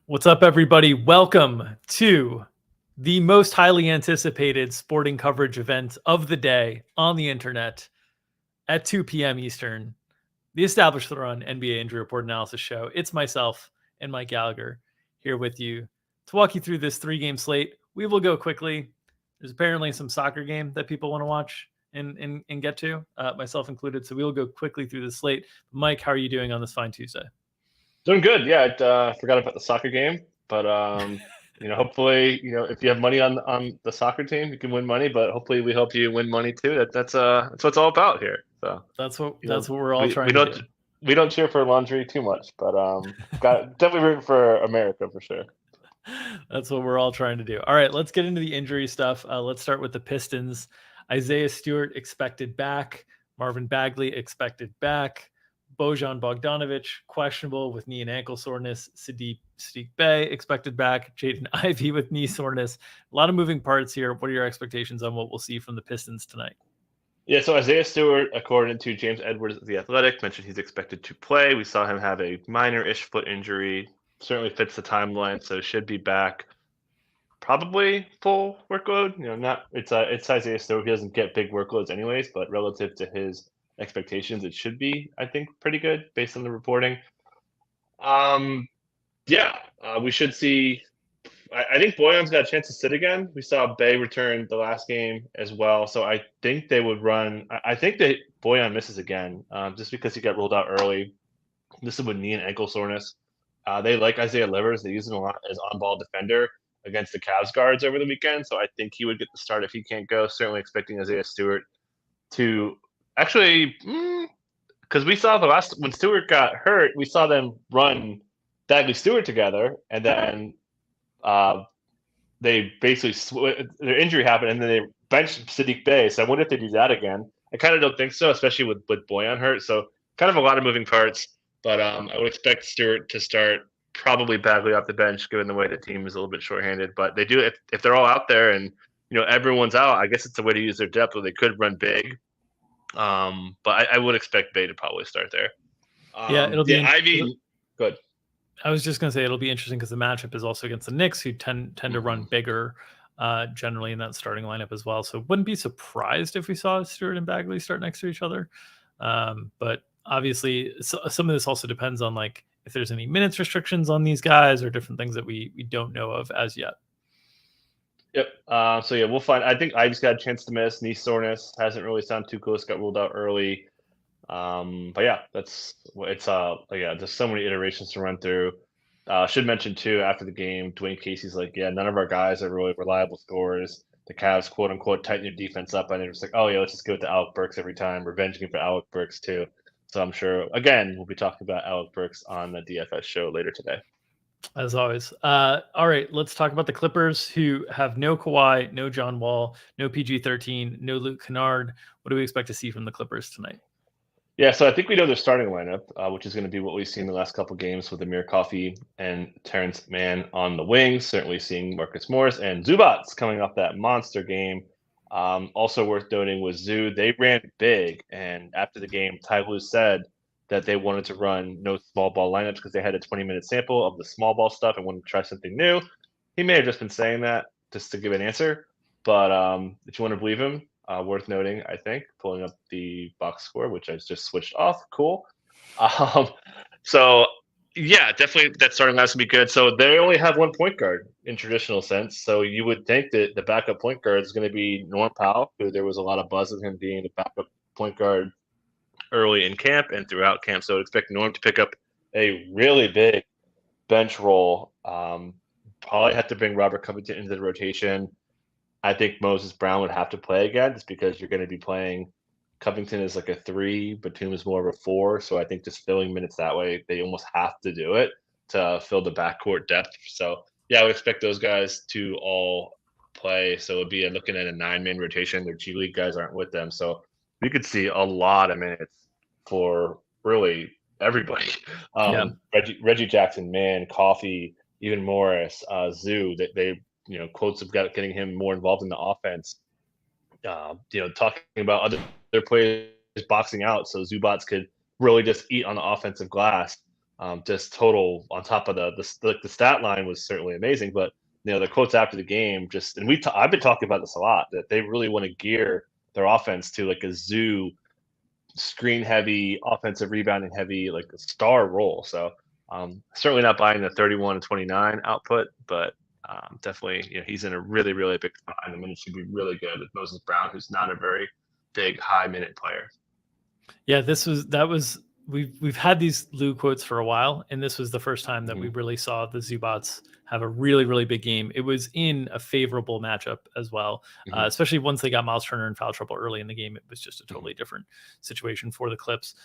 What's up, everybody? Welcome to the most highly anticipated sporting coverage event of the day on the internet at 2 p.m. Eastern, the Established the Run NBA Injury Report Analysis Show. It's myself and Mike Gallagher here with you to walk you through this three-game slate. We will go quickly. There's apparently some soccer game that people want to watch and get to, myself included. So we will go quickly through the slate. Mike, how are you doing on this fine Tuesday? Doing good. Yeah, I forgot about the soccer game, but hopefully, if you have money on the soccer team, you can win money. But hopefully, we help you win money too. That's what it's all about here. So That's what we're all we trying to do. don't cheer for laundry too much, but got definitely rooting for America for sure. That's what we're all trying to do. All right, let's get into the injury stuff. Let's start with the Pistons. Isaiah Stewart expected back. Marvin Bagley expected back. Bojan Bogdanovic questionable with knee and ankle soreness. Sadiq Bey expected back. Jaden Ivey with knee soreness. A lot of moving parts here. What are your expectations on what we'll see from the Pistons tonight? Yeah, so Isaiah Stewart, according to James Edwards of The Athletic, mentioned he's expected to play. We saw him have a minor-ish foot injury. Certainly fits the timeline, so should be back. Probably full workload. It's Isaiah Stewart. He doesn't get big workloads anyways, but relative to his expectations, it should be, I think, pretty good based on the reporting. Um, we should see. I think Boyan's got a chance to sit again. We saw Bay return the last game as well, so I think they would run. I think that Boyan misses again, just because he got ruled out early. This is with knee and ankle soreness. They like Isaiah Livers. They use him a lot as on-ball defender against the Cavs guards over the weekend, so I think he would get the start if he can't go. Certainly expecting Isaiah Stewart to actually, because we saw when Stewart got hurt, we saw them run Bagley Stewart together, and then they basically their injury happened, and then they benched Sadiq Bey. So I wonder if they do that again. I kind of don't think so, especially with Boyan hurt. So kind of a lot of moving parts. But I would expect Stewart to start, probably Bagley off the bench, given the way the team is a little bit shorthanded. But they do, if they're all out there and everyone's out, I guess it's a way to use their depth, where they could run big. But I would expect Bay to probably start there. It'll be Ivy, good. I was just going to say it'll be interesting because the matchup is also against the Knicks, who tend to run bigger generally in that starting lineup as well. So wouldn't be surprised if we saw Stewart and Bagley start next to each other. But obviously, some of this also depends on like if there's any minutes restrictions on these guys or different things that we don't know of as yet. Yep. We'll find. I think Ivy's got a chance to miss. Knee soreness hasn't really sounded too close. Got ruled out early. But yeah, there's so many iterations to run through. Should mention too, after the game, Dwayne Casey's like, yeah, none of our guys are really reliable scorers. The Cavs, quote unquote, tighten their defense up, and they're just like, oh yeah, let's just go with the Alec Burks every time. Revenge game for Alec Burks too. So I'm sure again we'll be talking about Alec Burks on the DFS show later today. As always. All right, let's talk about the Clippers, who have no Kawhi, no John Wall, no PG-13, no Luke Kennard. What do we expect to see from the Clippers tonight? Yeah, so I think we know their starting lineup, which is going to be what we've seen the last couple of games with Amir Coffey and Terrence Mann on the wings. Certainly seeing Marcus Morris and Zubats coming off that monster game. Also worth noting was Zoo. They ran big, and after the game, Ty Lue said that they wanted to run no small ball lineups because they had a 20-minute sample of the small ball stuff and wanted to try something new. He may have just been saying that just to give an answer, but if you want to believe him, worth noting, I think, pulling up the box score, which I just switched off. Cool. Yeah, definitely that starting line's gonna be good. So they only have one point guard in traditional sense. So you would think that the backup point guard is going to be Norm Powell, who there was a lot of buzz of him being the backup point guard early in camp and throughout camp. So I would expect Norm to pick up a really big bench role. Probably have to bring Robert Covington into the rotation. I think Moses Brown would have to play again just because you're going to be playing Covington is like a 3, Batum is more of a 4. So I think just filling minutes that way, they almost have to do it to fill the backcourt depth. So yeah, I would expect those guys to all play. So it'd be looking at a 9-man rotation. Their G League guys aren't with them. So we could see a lot of minutes for really everybody. Reggie Jackson, Mann, Coffey, even Morris, Zoo, they quotes of getting him more involved in the offense. Talking about other players boxing out, so Zubats could really just eat on the offensive glass. Just total on top of the stat line was certainly amazing, but the quotes after the game just and I've been talking about this a lot that they really want to gear their offense to like a zoo screen heavy, offensive rebounding heavy, like a star role. So certainly not buying the 31 and 29 output, but definitely he's in a really, really big spot, and the minutes should be really good with Moses Brown, who's not a very big high minute player. Yeah, we've had these Lou quotes for a while, and this was the first time that we really saw the Zubats have a really, really big game. It was in a favorable matchup as well, especially once they got Miles Turner in foul trouble early in the game. It was just a totally different situation for the Clips.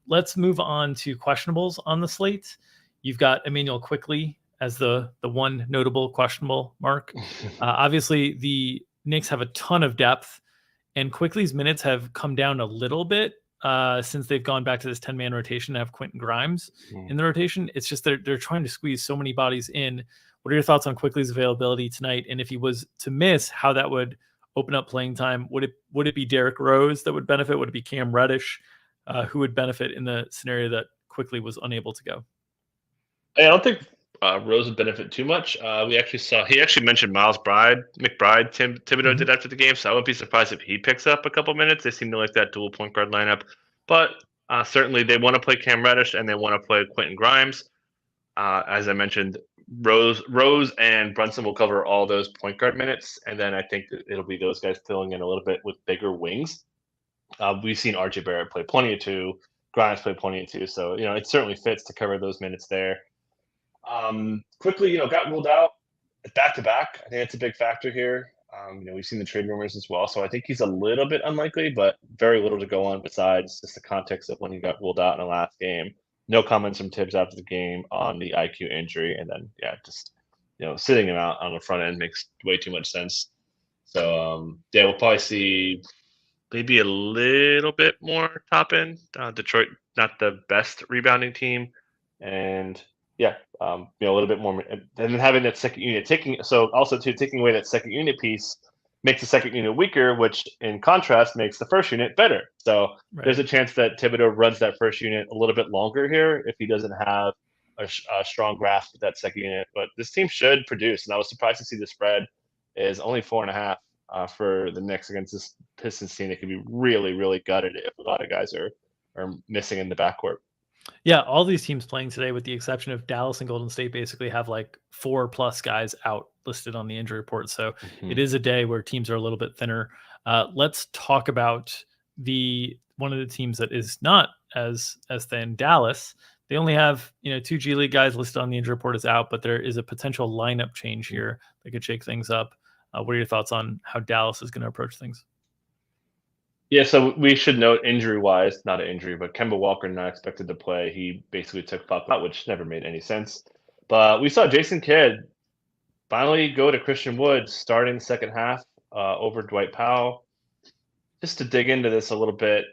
Let's move on to questionables on the slate. You've got Emmanuel Quickley as the one notable questionable, Mark. Obviously, the Knicks have a ton of depth, and Quickley's minutes have come down a little bit since they've gone back to this 10-man rotation to have Quentin Grimes in the rotation. It's just they're trying to squeeze so many bodies in. What are your thoughts on Quickley's availability tonight? And if he was to miss, how that would open up playing time? Would it be Derrick Rose that would benefit? Would it be Cam Reddish? Who would benefit in the scenario that Quickley was unable to go? I don't think Rose would benefit too much. He actually mentioned McBride. Thibodeau did after the game, so I wouldn't be surprised if he picks up a couple minutes. They seem to like that dual point guard lineup, but certainly they want to play Cam Reddish and they want to play Quentin Grimes. As I mentioned, Rose and Brunson will cover all those point guard minutes, and then I think it'll be those guys filling in a little bit with bigger wings. We've seen RJ Barrett play plenty of two, Grimes play plenty of two, so it certainly fits to cover those minutes there. Quickly, got ruled out back to back. I think that's a big factor here. We've seen the trade rumors as well, so I think he's a little bit unlikely, but very little to go on besides just the context of when he got ruled out in the last game. No comments from Tibbs after the game on the IQ injury, and then just sitting him out on the front end makes way too much sense. So we'll probably see maybe a little bit more top end. Detroit, not the best rebounding team, and a little bit more, and then having that second unit taking away that second unit piece makes the second unit weaker, which in contrast makes the first unit better. So There's a chance that Thibodeau runs that first unit a little bit longer here if he doesn't have a strong grasp of that second unit. But this team should produce, and I was surprised to see the spread is only 4.5 for the Knicks against this Pistons team. They could be really, really gutted if a lot of guys are missing in the backcourt. Yeah, all these teams playing today, with the exception of Dallas and Golden State, basically have like 4+ guys out listed on the injury report. So it is a day where teams are a little bit thinner. Let's talk about one of the teams that is not as thin, Dallas. They only have 2 G League guys listed on the injury report as out, but there is a potential lineup change here that could shake things up. What are your thoughts on how Dallas is going to approach things? Yeah, so we should note injury-wise, not an injury, but Kemba Walker not expected to play. He basically took pop out, which never made any sense. But we saw Jason Kidd finally go to Christian Wood starting the second half over Dwight Powell. Just to dig into this a little bit,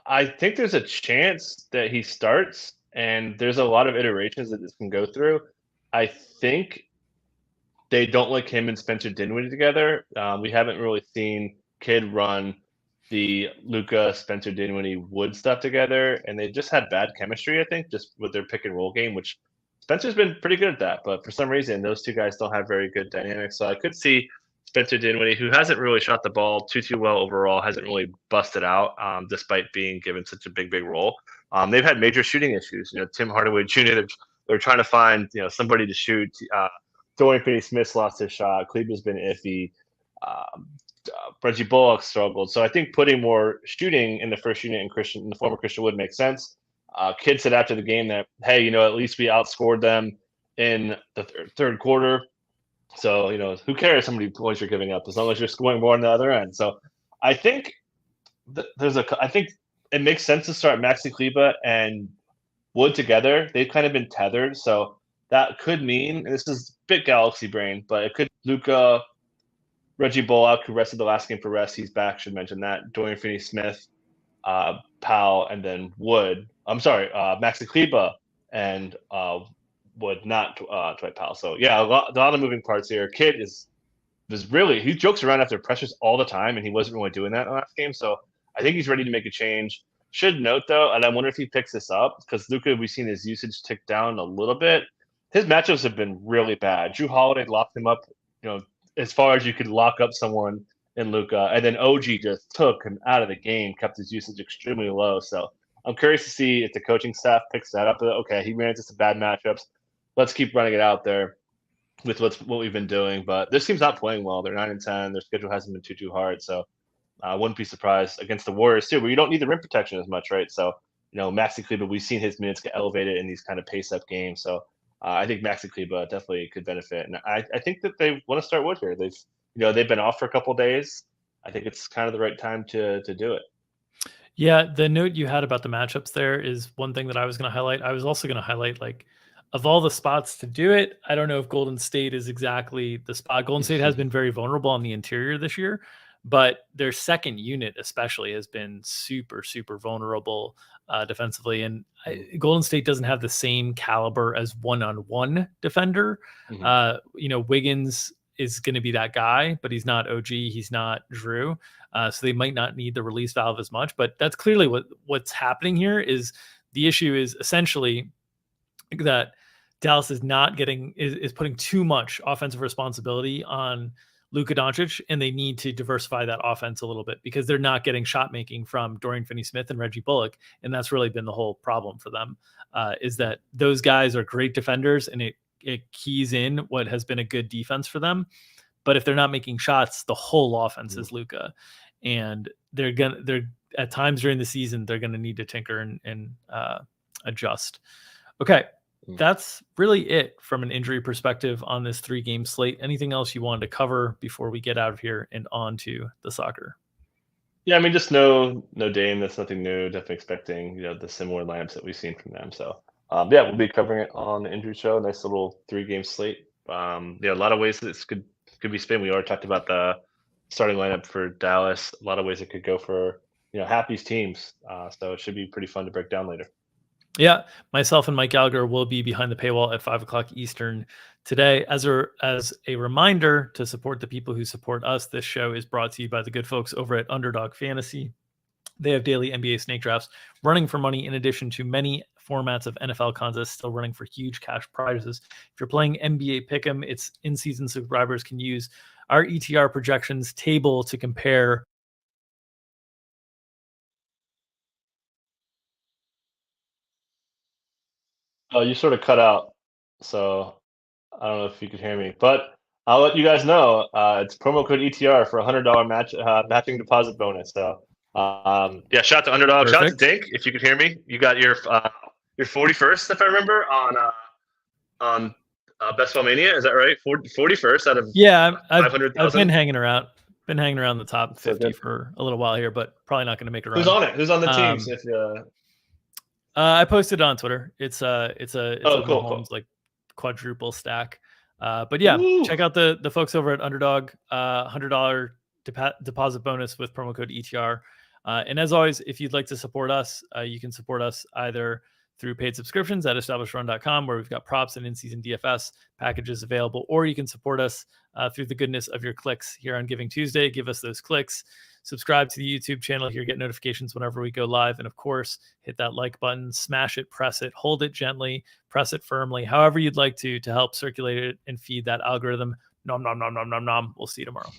I think there's a chance that he starts, and there's a lot of iterations that this can go through. I think they don't like him and Spencer Dinwiddie together. We haven't really seen Kidd run the Luka, Spencer Dinwiddie, Wood stuff together, and they just had bad chemistry, I think, just with their pick and roll game, which Spencer's been pretty good at that, but for some reason, those two guys don't have very good dynamics. So I could see Spencer Dinwiddie, who hasn't really shot the ball too well overall, hasn't really busted out despite being given such a big role. They've had major shooting issues. Tim Hardaway Jr., they're trying to find somebody to shoot. Dorian Finney-Smith lost his shot. Kleber's been iffy. Reggie Bullock struggled. So I think putting more shooting in the first unit in the former Christian Wood makes sense. Kidd said after the game that, hey, at least we outscored them in the third quarter. So, who cares how many points you're giving up as long as you're scoring more on the other end. So I think I think it makes sense to start Maxi Kleber and Wood together. They've kind of been tethered. So that could mean, and this is a bit galaxy brain, but it could Luka, Reggie Bullock, who rested the last game for rest, he's back, should mention that. Dorian Finney-Smith, Powell, and then Wood. I'm sorry, Maxi Kleber and Wood, not Dwight Powell. So, a lot of moving parts here. Kidd he jokes around after pressures all the time, and he wasn't really doing that in the last game. So I think he's ready to make a change. Should note though, and I wonder if he picks this up because Luka, we've seen his usage tick down a little bit. His matchups have been really bad. Drew Holiday locked him up, as far as you could lock up someone in Luka, and then OG just took him out of the game, kept his usage extremely low. So I'm curious to see if the coaching staff picks that up. Okay, he ran into some bad matchups. Let's keep running it out there with what we've been doing. But this team's not playing well. They're 9-10. Their schedule hasn't been too hard. So I wouldn't be surprised against the Warriors too, where you don't need the rim protection as much, right? So, Maxi Kleba, we've seen his minutes get elevated in these kind of pace-up games. So I think Maxi Kleba definitely could benefit, and I think that they want to start Wood here. They've been off for a couple of days. I think it's kind of the right time to do it. Yeah, the note you had about the matchups there is one thing that I was going to highlight. I was also going to highlight, like, of all the spots to do it, I don't know if Golden State is exactly the spot. Golden State has been very vulnerable on the interior this year, but their second unit especially has been super, super vulnerable defensively. And Golden State doesn't have the same caliber as one-on-one defender. Wiggins is going to be that guy, but he's not OG. He's not Drew. So they might not need the release valve as much, but that's clearly what's happening here. Is the issue is essentially that Dallas is not getting is putting too much offensive responsibility on Luka Doncic, and they need to diversify that offense a little bit because they're not getting shot making from Dorian Finney-Smith and Reggie Bullock, and that's really been the whole problem for them. Is that those guys are great defenders, and it keys in what has been a good defense for them. But if they're not making shots, the whole offense is Luka, and they're at times during the season they're gonna need to tinker and adjust. Okay, that's really it from an injury perspective on this 3-game slate. Anything else you wanted to cover before we get out of here and on to the soccer? Yeah, I mean, just no Dame. That's nothing new. Definitely expecting the similar lineups that we've seen from them. So we'll be covering it on the injury show. Nice little 3-game slate. A lot of ways this could be spin. We already talked about the starting lineup for Dallas. A lot of ways it could go for half these teams. So it should be pretty fun to break down later. Yeah, myself and Mike Gallagher will be behind the paywall at 5:00 Eastern today. As a reminder to support the people who support us, this show is brought to you by the good folks over at Underdog Fantasy. They have daily NBA snake drafts running for money, in addition to many formats of NFL contests still running for huge cash prizes. If you're playing NBA Pick'em, it's in-season subscribers can use our ETR projections table to compare. Oh, you sort of cut out, so I don't know if you could hear me, but I'll let you guys know. It's promo code ETR for $100 matching deposit bonus. So, shout out to Underdog. Perfect. Shout out to Dink. If you could hear me, you got your 41st, if I remember, on Best Ball Mania. Is that right? 41st out of I've been hanging around. Been hanging around the top 50 for a little while here, but probably not going to make a run. Who's on it? Who's on the teams? I posted it on Twitter. It's a cool. Holmes like quadruple stack. But yeah, check out the folks over at Underdog. $100 deposit bonus with promo code ETR. And as always, if you'd like to support us, you can support us either through paid subscriptions at establishedrun.com, where we've got props and in-season DFS packages available, or you can support us through the goodness of your clicks here on Giving Tuesday. Give us those clicks. Subscribe to the YouTube channel here, get notifications whenever we go live. And of course, hit that like button, smash it, press it, hold it gently, press it firmly, however you'd like to help circulate it and feed that algorithm. Nom, nom, nom, nom, nom, nom. We'll see you tomorrow.